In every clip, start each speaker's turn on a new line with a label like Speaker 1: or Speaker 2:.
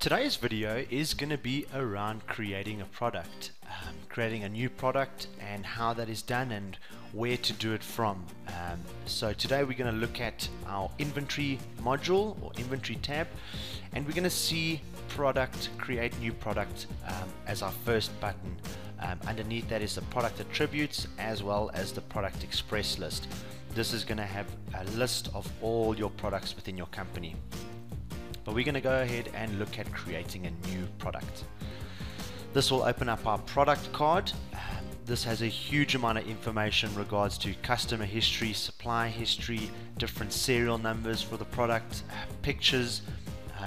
Speaker 1: Today's video is going to be around creating a product, creating a new product and how that is done and where to do it from. So today we're going to look at our inventory module or inventory tab, and we're going to see product, create new product as our first button. Underneath that is the product attributes as well as the product express list. This is going to have a list of all your products within your company. But we're going to go ahead and look at creating a new product. This will open up our product card. This has a huge amount of information in regards to customer history, supply history, different serial numbers for the product, pictures,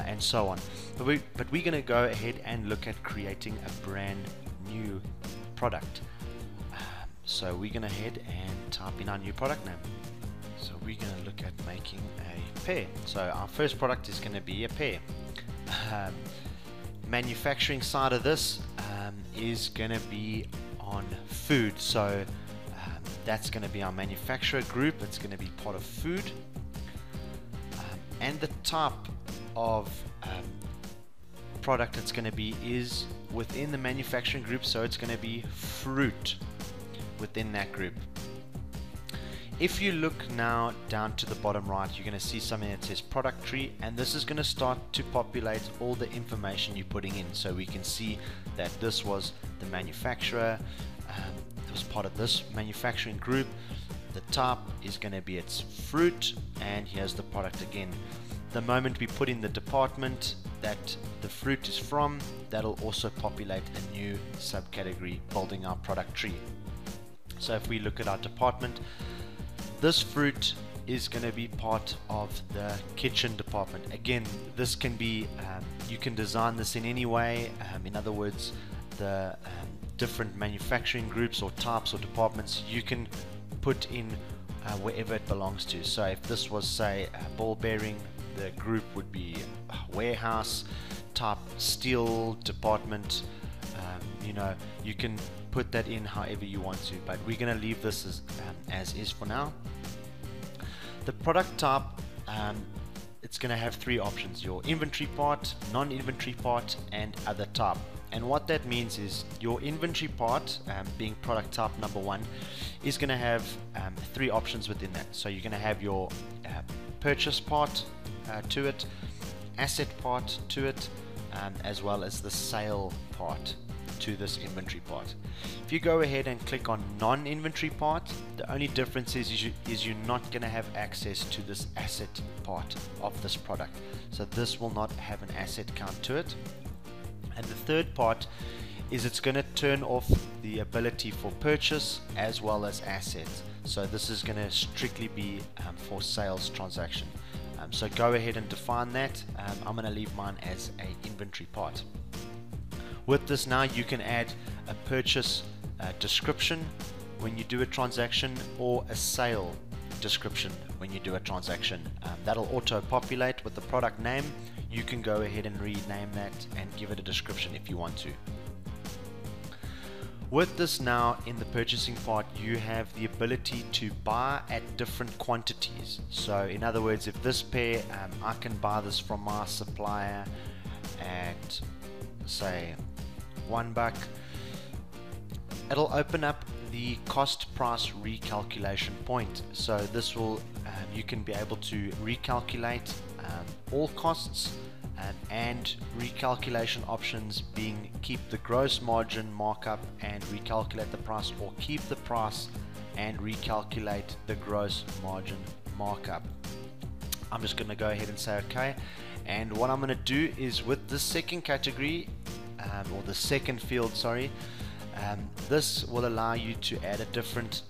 Speaker 1: and so on. But we're going to go ahead and look at creating a brand new product. So we're going to head and type in our new product name. So we're going to look at making a pear. So our first product is going to be a pear. Manufacturing side of this is going to be on food. So that's going to be our manufacturer group. It's going to be part of food. And the type of product it's going to be is within the manufacturing group. So it's going to be fruit within that group. If you look now down to the bottom right, you're going to see something that says product tree, and this is going to start to populate all the information you're putting in. So we can see that this was the manufacturer, it was part of this manufacturing group. The type is going to be its fruit, and here's the product again. The moment we put in the department that the fruit is from, that'll also populate a new subcategory building our product tree. So if we look at our department, this fruit is going to be part of the kitchen department. Again, this can be, you can design this in any way. In other words, the different manufacturing groups or types or departments you can put in wherever it belongs to. So if this was, say, a ball bearing, the group would be warehouse type steel department. You can put that in however you want to, but we're going to leave this as is for now. The product type, it's going to have three options: your inventory part, non-inventory part, and other type. And what that means is your inventory part, being product type number one, is going to have three options within that. So you're going to have your purchase part to it, asset part to it, as well as the sale part to this inventory part. If you go ahead and click on non-inventory part, the only difference is you're not going to have access to this asset part of this product. So this will not have an asset count to it. And the third part is it's going to turn off the ability for purchase as well as assets. So this is going to strictly be for sales transaction. So go ahead and define that. I'm going to leave mine as an inventory part. With this now, you can add a purchase description when you do a transaction, or a sale description when you do a transaction. That'll auto populate with the product name. You can go ahead and rename that and give it a description if you want to. With this now in the purchasing part, you have the ability to buy at different quantities. So in other words, if this pair, I can buy this from my supplier at, say, $1, it'll open up the cost price recalculation point. So this will, you can be able to recalculate all costs, and recalculation options being keep the gross margin markup and recalculate the price, or keep the price and recalculate the gross margin markup. I'm just going to go ahead and say okay, and what I'm going to do is with the second category, or the second field, sorry, this will allow you to add a different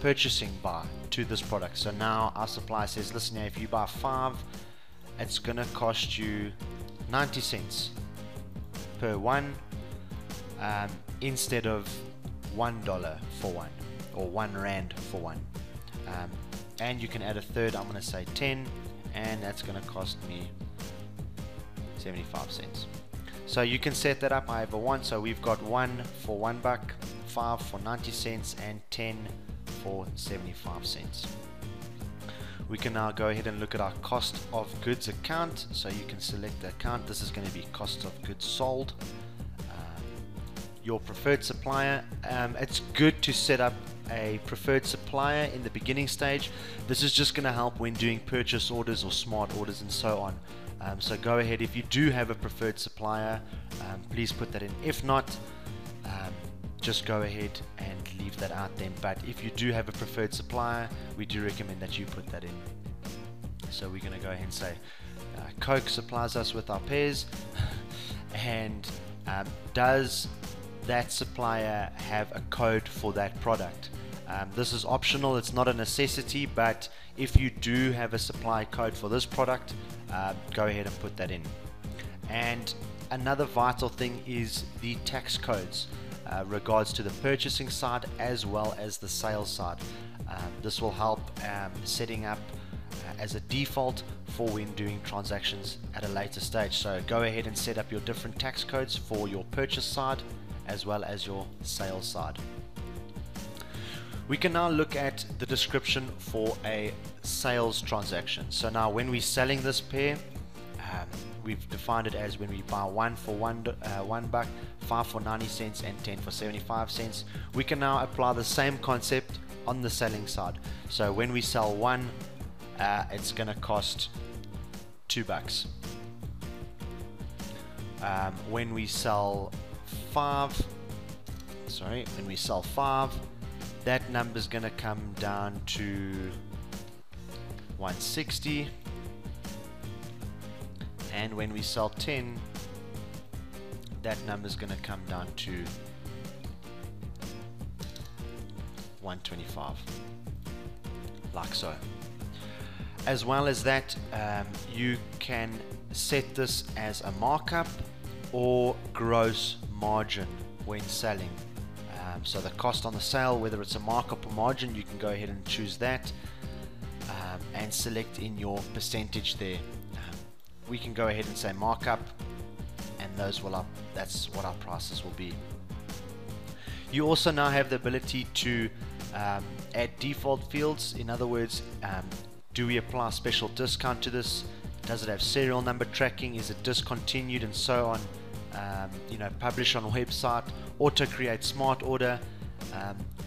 Speaker 1: purchasing bar to this product. So now our supplier says, listen here, if you buy 5, it's going to cost you 90 cents per one, instead of $1 for one, or R1 for one. And you can add a third. I'm going to say 10, and that's going to cost me 75 cents. So you can set that up however you want. So we've got 1 for $1, 5 for 90 cents, and 10 for 75 cents. We can now go ahead and look at our cost of goods account. So you can select the account. This is going to be cost of goods sold. Your preferred supplier. It's good to set up a preferred supplier in the beginning stage. This is just going to help when doing purchase orders or smart orders and so on. So go ahead, if you do have a preferred supplier, please put that in. If not, just go ahead and leave that out then. But if you do have a preferred supplier, we do recommend that you put that in. So we're going to go ahead and say Coke supplies us with our pears, and does that supplier have a code for that product? This is optional, it's not a necessity, but if you do have a supply code for this product, go ahead and put that in. And another vital thing is the tax codes, regards to the purchasing side as well as the sales side. This will help setting up as a default for when doing transactions at a later stage. So go ahead and set up your different tax codes for your purchase side as well as your sales side. We can now look at the description for a sales transaction. So now when we're selling this pair, we've defined it as when we buy one for $1, 5 for 90 cents, and 10 for 75 cents. We can now apply the same concept on the selling side. So when we sell one, it's going to cost $2. When we sell five, that number is going to come down to 160, and when we sell 10, that number is going to come down to 125, like so. As well as that, you can set this as a markup or gross margin when selling. So the cost on the sale, whether it's a markup or margin, you can go ahead and choose that, and select in your percentage there. We can go ahead and say markup, and those will up. That's what our prices will be. You also now have the ability to add default fields. In other words, do we apply special discount to this? Does it have serial number tracking? Is it discontinued, and so on? Publish on website, auto create smart order.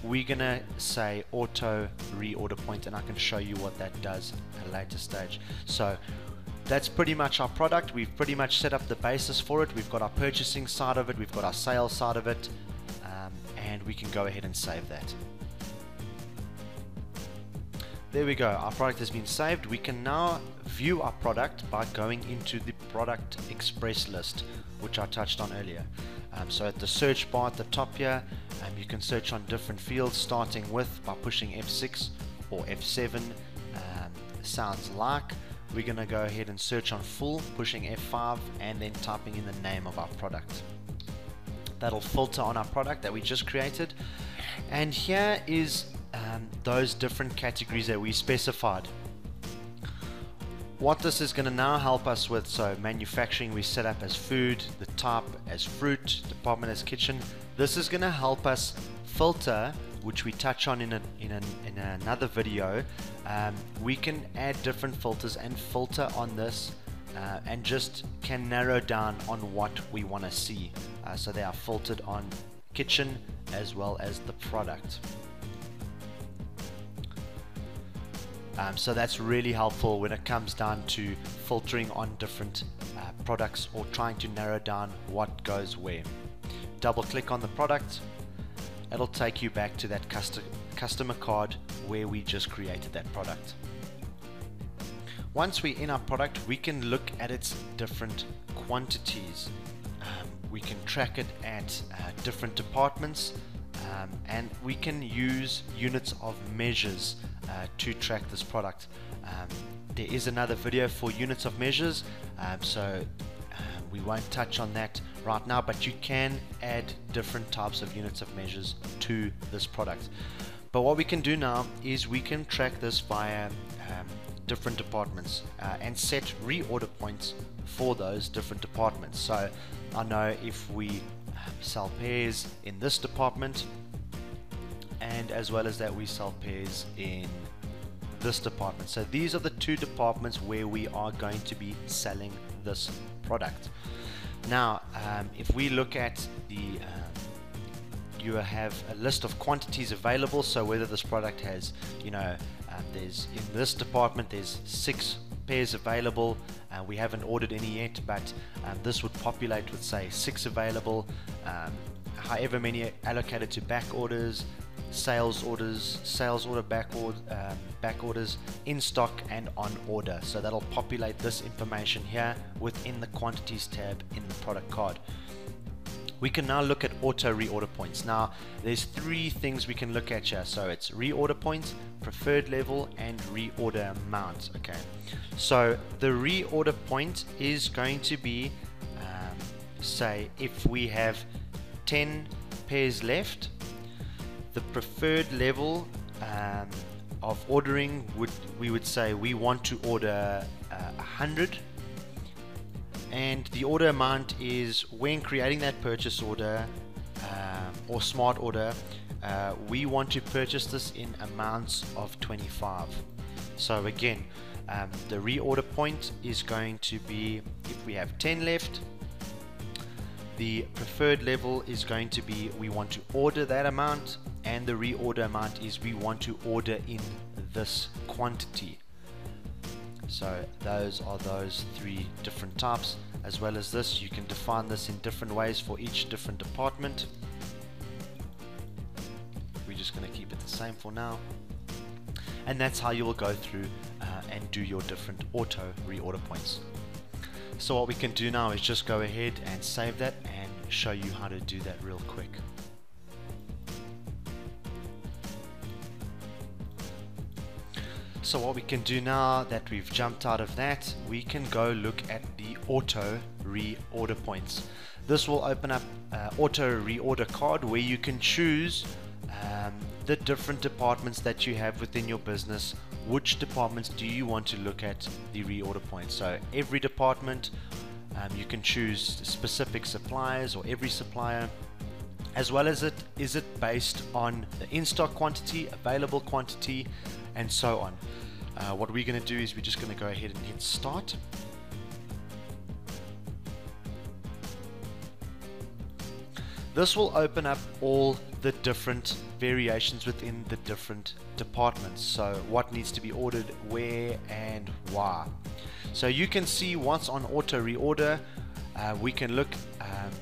Speaker 1: We're gonna say auto reorder point, and I can show you what that does at a later stage. So that's pretty much our product. We've pretty much set up the basis for it. We've got our purchasing side of it, we've got our sales side of it, and we can go ahead and save that. There we go, our product has been saved. We can now view our product by going into the product express list, which I touched on earlier. So at the search bar at the top here, you can search on different fields, starting with by pushing F6 or F7, sounds like. We're going to go ahead and search on full, pushing F5, and then typing in the name of our product. That'll filter on our product that we just created, and here is those different categories that we specified. What this is going to now help us with, so manufacturing we set up as food, the type as fruit, department as kitchen. This is going to help us filter, which we touch on in another video. We can add different filters and filter on this, and just can narrow down on what we want to see. So they are filtered on kitchen as well as the product. So that's really helpful when it comes down to filtering on different products or trying to narrow down what goes where. Double click on the product, it'll take you back to that customer card where we just created that product. Once we're in our product, we can look at its different quantities. We can track it at different departments, and we can use units of measures to track this product. There is another video for units of measures, so we won't touch on that right now, but you can add different types of units of measures to this product. But what we can do now is we can track this via different departments and set reorder points for those different departments. So I know if we sell pears in this department, and as well as that we sell pears in this department. So these are the two departments where we are going to be selling this product. Now if we look at the you have a list of quantities available, so whether this product has, you know, there's in this department there's 6 pairs available, we haven't ordered any yet, but this would populate with say 6 available, however many allocated to back orders, sales order, back orders, in stock and on order. So that'll populate this information here within the quantities tab in the product card. We can now look at auto reorder points. Now there's 3 things we can look at here. So it's reorder points, preferred level and reorder amount. Okay, so the reorder point is going to be say if we have 10 pairs left, the preferred level of ordering we would say we want to order 100, and the order amount is, when creating that purchase order or smart order, we want to purchase this in amounts of 25. So again, the reorder point is going to be, if we have 10 left, the preferred level is going to be we want to order that amount, and the reorder amount is we want to order in this quantity. So those are those 3 different types. As well as this, you can define this in different ways for each different department. We're just going to keep it the same for now, and that's how you will go through and do your different auto reorder points. So what we can do now is just go ahead and save that and show you how to do that real quick. So what we can do now that we've jumped out of that, we can go look at the auto reorder points. This will open up auto reorder card where you can choose the different departments that you have within your business. Which departments do you want to look at the reorder points? So every department, you can choose specific suppliers or every supplier, as well as is it based on the in-stock quantity, available quantity, and so on. What we're going to do is we're just going to go ahead and hit start. This will open up all the different variations within the different departments. So what needs to be ordered, where and why. So you can see what's on auto reorder. We can look,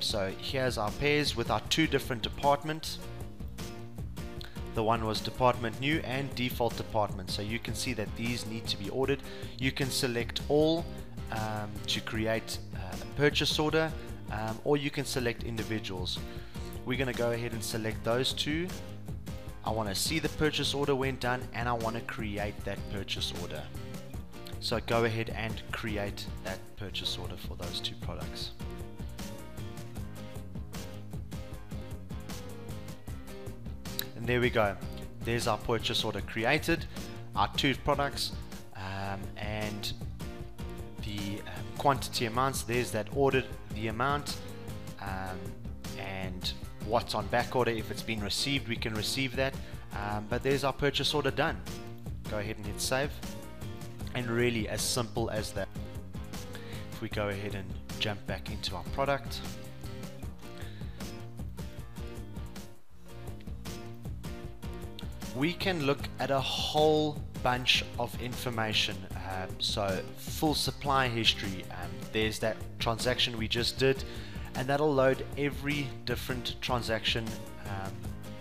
Speaker 1: so here's our pairs with our 2 different departments. The one was department new and default department. So you can see that these need to be ordered. You can select all to create a purchase order, or you can select individuals. We're going to go ahead and select those 2. I want to see the purchase order when done, and I want to create that purchase order. So go ahead and create that purchase order for those 2 products. And there we go. There's our purchase order created, our 2 products, and the quantity amounts. There's that ordered, the amount, and what's on back order. If it's been received, we can receive that, but there's our purchase order done. Go ahead and hit save, and really as simple as that. If we go ahead and jump back into our product, we can look at a whole bunch of information. So full supply history, there's that transaction we just did, and that'll load every different transaction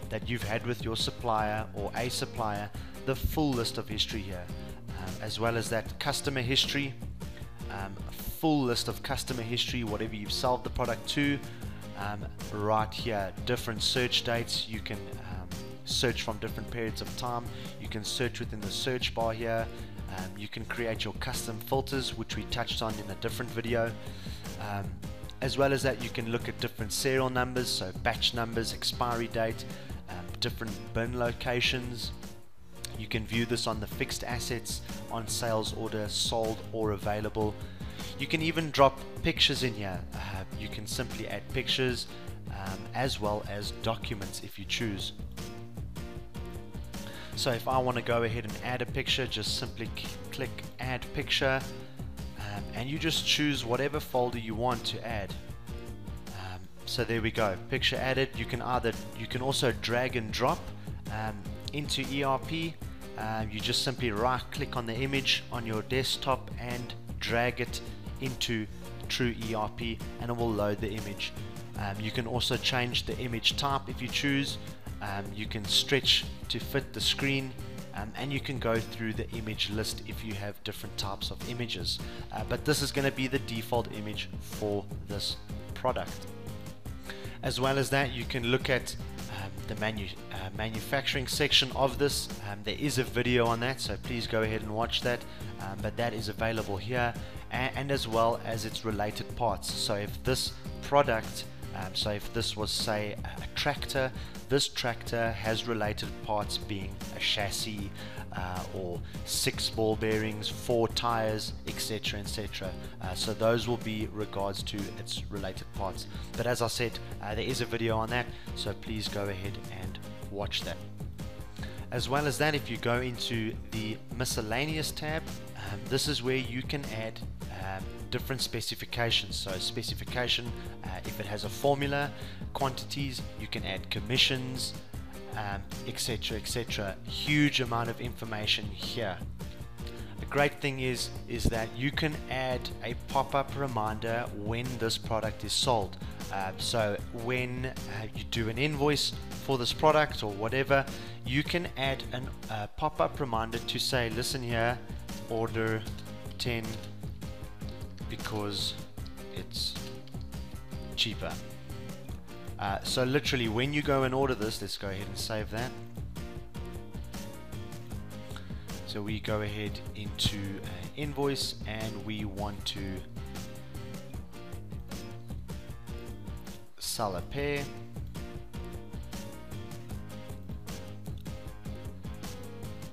Speaker 1: that you've had with your supplier or a supplier, the full list of history here, as well as that customer history, full list of customer history, whatever you've sold the product to. Right here, different search dates. You can search from different periods of time. You can search within the search bar here. You can create your custom filters, which we touched on in a different video. As well as that, you can look at different serial numbers, so batch numbers, expiry date, different bin locations. You can view this on the fixed assets, on sales order, sold or available. You can even drop pictures in here. You can simply add pictures as well as documents if you choose. So if I want to go ahead and add a picture, just simply click add picture, and you just choose whatever folder you want to add. So there we go, picture added. You can also drag and drop into ERP. You just simply right click on the image on your desktop and drag it into True ERP, and it will load the image. You can also change the image type if you choose. You can stretch to fit the screen, and you can go through the image list if you have different types of images, but this is going to be the default image for this product. As well as that, you can look at the manufacturing section of this. There is a video on that, so please go ahead and watch that, but that is available here, and as well as its related parts. So if this product, so if this was, say, a tractor, this tractor has related parts being a chassis, or 6 ball bearings, 4 tires, etc, etc. So those will be regards to its related parts. But as I said, there is a video on that, so please go ahead and watch that. As well as that, if you go into the miscellaneous tab, this is where you can add different specifications. So specification, if it has a formula, quantities, you can add commissions, etc, etc. Huge amount of information here. The great thing is that you can add a pop-up reminder when this product is sold. So when you do an invoice for this product or whatever, you can add a pop-up reminder to say, listen here, order 10 because it's cheaper. So literally when you go and order this, let's go ahead and save that. So we go ahead into invoice and we want to sell a pair.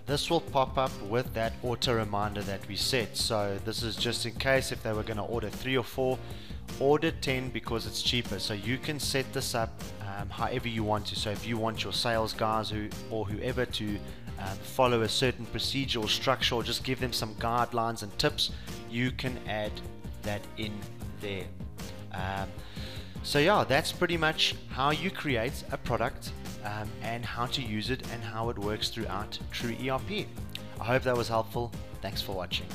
Speaker 1: This will pop up with that auto reminder that we set. So this is just in case if they were going to order 3 or 4, order 10 because it's cheaper. So you can set this up however you want to. So if you want your sales guys or whoever to follow a certain procedure or structure, or just give them some guidelines and tips, you can add that in there. So yeah, that's pretty much how you create a product and how to use it and how it works throughout True ERP. I hope that was helpful. Thanks for watching.